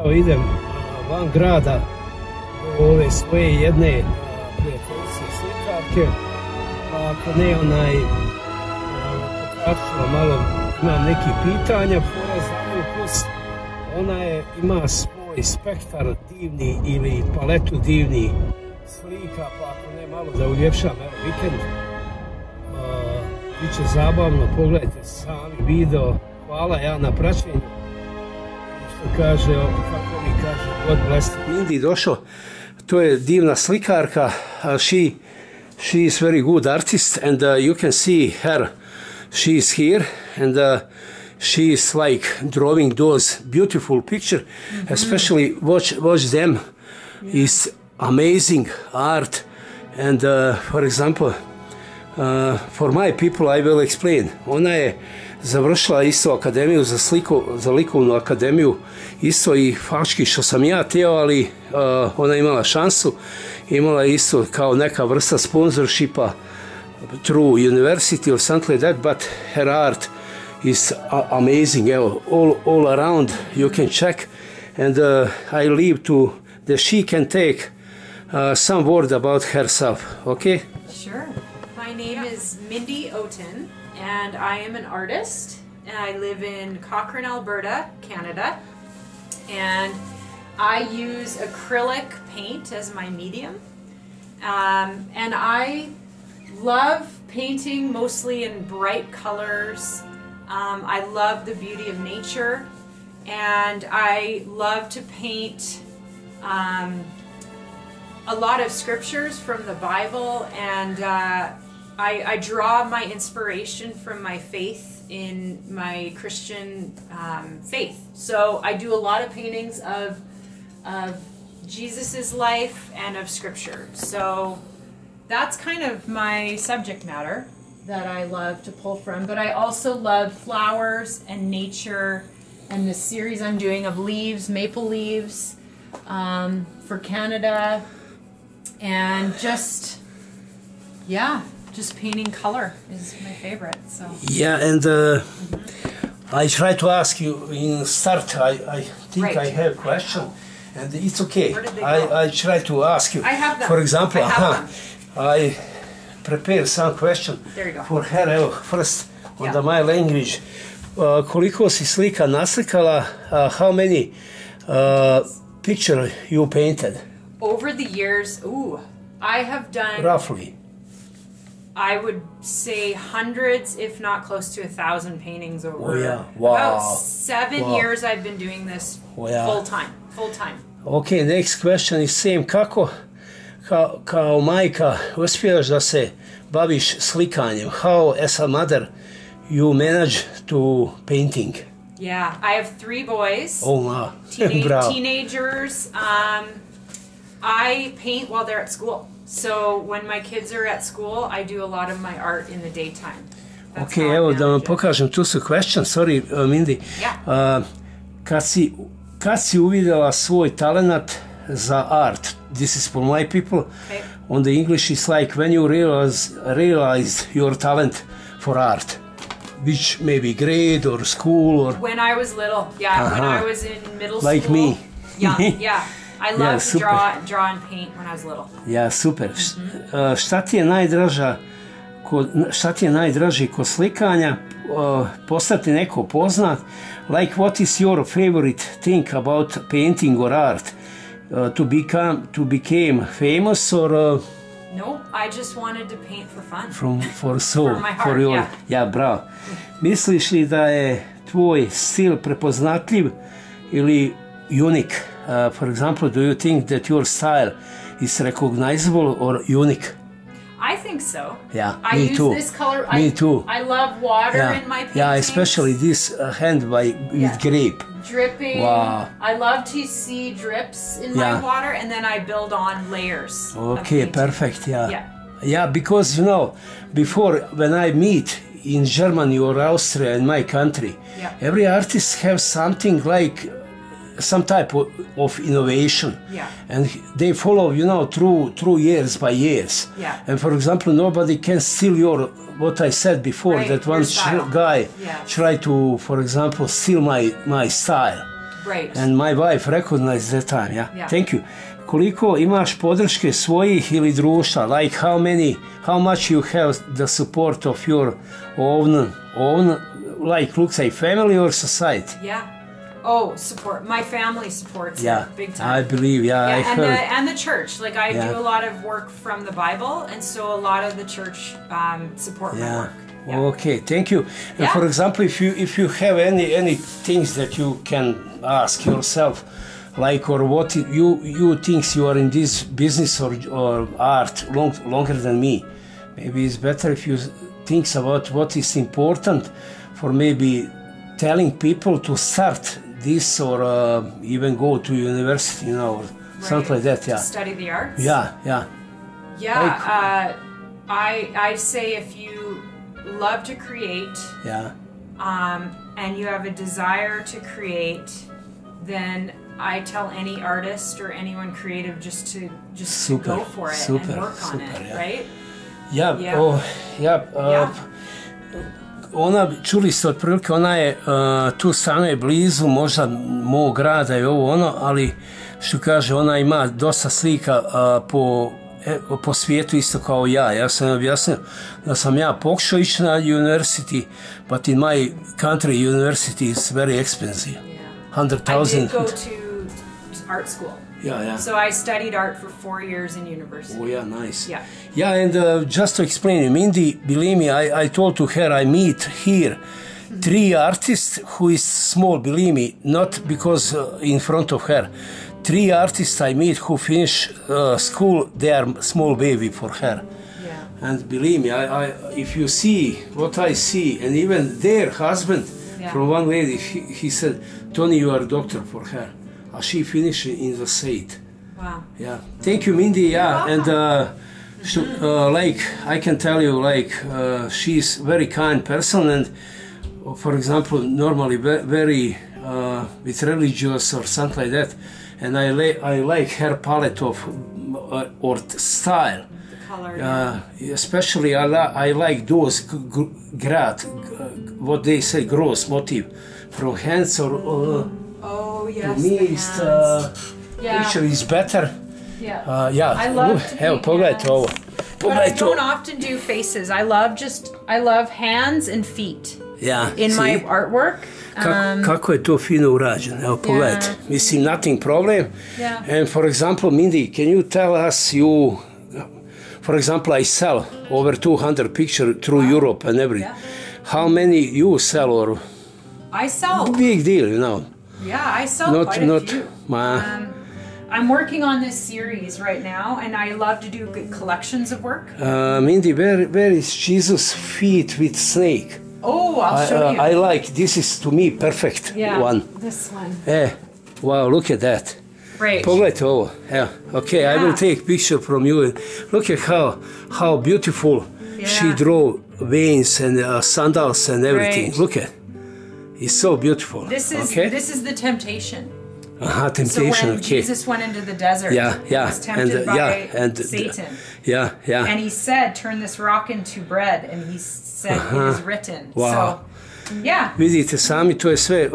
Evo idem van grada do ove svoje jedne prijateljice slikarke, pa ako ne potračila malo, imam neki pitanja, plus ona ima svoj spektar divni ili paletu divni slika, pa ako ne malo da uljepšam, evo vikend, biće zabavno, pogledajte sami video, hvala ja na praćenju. Kaže, kako mi kaže, God bless. Mindi došao, to je divna slikarka, she is very good artist and you can see her, she is here and she is like drawing those beautiful picture, especially watch them, is amazing art and for example, for my people I will explain, ona je završila isto akademiju za likovnu akademiju, isto i faktički što sam ja teo, ali ona imala šansu, imala isto kao neka vrsta sponsorshipa through university or something like that, but her art is amazing, evo, all around you can check, and I leave to that she can take some word about herself, okay? Sure. My name is Mindi Oaten, and I am an artist, and I live in Cochrane, Alberta, Canada, and I use acrylic paint as my medium, and I love painting mostly in bright colors. I love the beauty of nature, and I love to paint a lot of scriptures from the Bible, and I draw my inspiration from my faith in my Christian faith. So I do a lot of paintings of Jesus's life and of scripture. So that's kind of my subject matter that I love to pull from. But I also love flowers and nature, and the series I'm doing of leaves, maple leaves, for Canada, and just, yeah. Just painting color is my favorite. So yeah, and I try to ask you in start. I think I have a question, and it's okay. Where did they go? I try to ask you. I have them. For example, I prepare some question for her. Evo, first on my language. Koliko si slika naslikala? How many picture you painted? Over the years, I have done roughly, I would say hundreds, if not close to 1,000 paintings over. Oh, yeah. Wow. About 7 years I've been doing this full time. Okay, next question is same. Kako kao majka uspijevaš da se baviš slikanjem? How as a mother you manage to painting? Yeah, I have 3 boys. Oh wow. Teenagers. I paint while they're at school. So when my kids are at school, I do a lot of my art in the daytime. That's okay, evo da vam pokažem, tu su question, sorry Mindi. Yeah. Kad si uvidjela svoj talent za art? This is for my people. Okay. On the English is like when you realize your talent for art. Which maybe grade or school or... When I was little, yeah. When I was in middle school. Like me. Yeah. I love to draw and paint when I was little. Ja, super. Šta ti je najdraži kod slikanja? Postati neko poznat? Like, what is your favorite thing about painting or art? To become famous or... No, I just wanted to paint for fun. For my heart, yeah. Ja, bravo. Misliš li da je tvoj stil prepoznatljiv ili unique? For example, do you think that your style is recognizable or unique? I think so. Yeah, me too. I use this color. Me too. I love water in my paintings. Yeah, especially this hand with grape. Dripping. Wow. I love to see drips in my water, and then I build on layers. Okay, perfect. Yeah, because you know, before when I meet in Germany or Austria in my country, every artist has something like some type of innovation, and they follow, you know, through years by years. And for example, nobody can steal what I said before, that one guy tried to, for example, steal my style. Right. And my wife recognized that time, yeah. Yeah. Thank you. Koliko imaš podrške svojih ili društva? Like how much you have the support of your own like looks like family or society? Yeah. Oh, support. My family supports Yeah, it big time. I believe, yeah, I heard. And the church. Like I Yeah. do a lot of work from the Bible, and so a lot of the church support my Yeah. work. Yeah. Okay, thank you. And Yeah. for example, if you have any things that you can ask yourself, like or what you think you are in this business or art longer than me, maybe it's better if you think about what is important for maybe telling people to start this or even go to university, you know, or something like that. Yeah. To study the arts. Yeah, yeah. Yeah. I say if you love to create, Yeah. and you have a desire to create, then I tell any artist or anyone creative just to Super, go for it super, and work on super, it, yeah. right? Ja, Yeah. Yeah. Ona, čuli ste otprilike, ona je tu stanuje blizu možda mog grada i ovo ono, ali što kaže, ona ima dosta slika po svijetu isto kao ja. Ja sam objasnio da sam ja pokušao ići na university, but in my country university is very expensive. I 100,000. did go to art school. Yeah. So I studied art for 4 years in university. Oh yeah, nice. Yeah. Yeah, and just to explain you, Mindy, believe me, I told to her I meet here 3 artists who is small, believe me, not because in front of her. 3 artists I meet who finish school, they are small baby for her. Yeah. And believe me, if you see what I see, and even their husband, from one lady, he said, Tony, you are a doctor for her. She finished in the state. Wow. Yeah. Thank you, Mindy. Yeah, and like I can tell you, like she's very kind person, and for example, normally very with religious or something like that, and I like her palette of or style. The color. Especially I like those what they say gross motive from hands or. Oh yes. To me, picture is better. Yeah. Yeah. I love to Evo, paint pogledajte hands. ovo. But I Pogledajte ovo. don't often do faces. I love hands and feet Yeah. in my artwork. Kako je to fino urađeno. Evo, pogledajte. Mislim, nothing problem. Yeah. And for example, Mindy, can you tell us for example, I sell over 200 pictures through Europe and everything. Yeah. How many you sell or? I sell. Big deal, you know. Yeah, I sell quite a few. I'm working on this series right now, and I love to do good collections of work. Mindy, where is Jesus' feet with snake? Oh, I'll show you. I like, this is to me perfect one. This one. Wow, look at that. Great. Pogledajte ovo. Okay, I will take picture from you. Look at how beautiful she drew veins and sandals and everything. Right. Look at. It's so beautiful. This is the temptation. Temptation. So when Okay. Jesus went into the desert, he was tempted by Satan. Yeah. And he said, "Turn this rock into bread," and he said, "It is written." Wow. So, yeah. Vidite sami, to je sve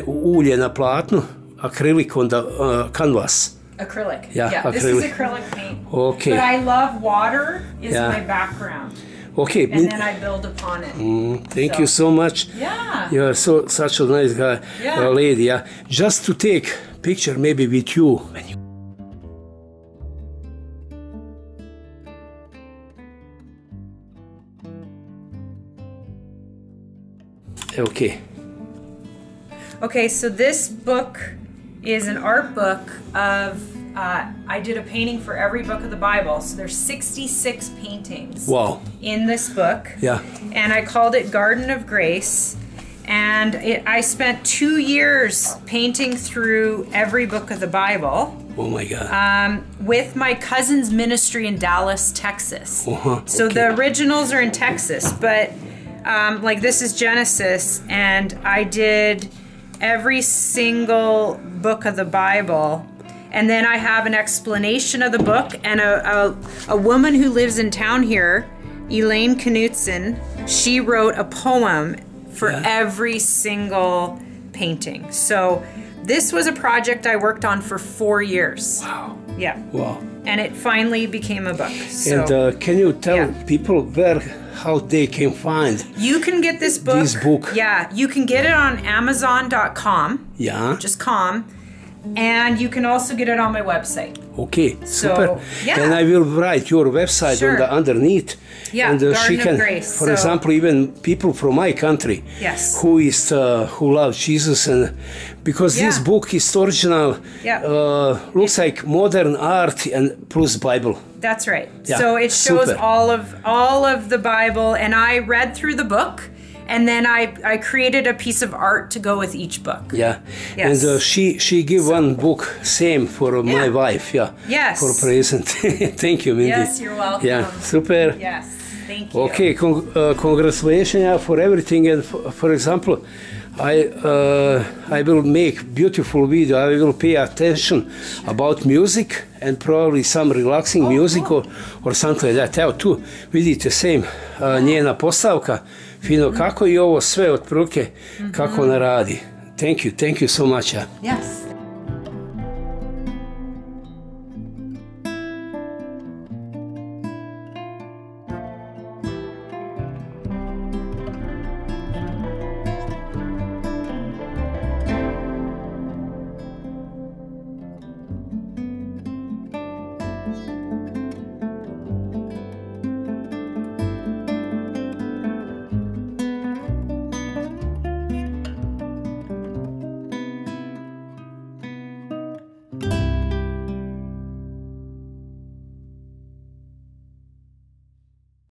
ulje na platnu, akrilik onda canvas. Acrylic. Yeah, This acrylic. is acrylic paint. Okay. But I love water is my background. Okay. And then I build upon it. Thank you so much. Yeah. You are such a nice guy, lady. Yeah. Just to take picture maybe with you. Okay. Okay, so this book is an art book of, I did a painting for every book of the Bible. So there's 66 paintings in this book. Yeah. And I called it Garden of Grace. And I spent 2 years painting through every book of the Bible. Oh my God. With my cousin's ministry in Dallas, Texas. So the originals are in Texas, but like this is Genesis, and I did every single book of the Bible. And then I have an explanation of the book, and a woman who lives in town here, Elaine Knutson, she wrote a poem for every single painting. So this was a project I worked on for 4 years. Wow. Yeah. Wow. And it finally became a book. So, And can you tell people how they can find you can get this book? This book. Yeah, you can get it on Amazon.com. Yeah. Just com. And you can also get it on my website. Okay, super. So, yeah. And I will write your website Sure. on the underneath. Yeah, and Garden she can, of Grace. for example, even people from my country, Yes. who love Jesus, and because this book is original, looks like modern art and plus Bible. That's right. Yeah, So it shows super. all of the Bible, and I read through the book, and then I created a piece of art to go with each book. Yeah. Yes. And she give one book same for my wife. Yeah. Yes. For present. Thank you, Mindy. Yes, you're welcome. Yeah, super. Yes, thank you. Okay, congratulations for everything. And for example, I will make beautiful video. I will pay attention about music and probably some relaxing music or something like that. Evo tu vidite same njena postavka, fino kako i ovo sve otprilike kako ona radi. Thank you so much. Yes.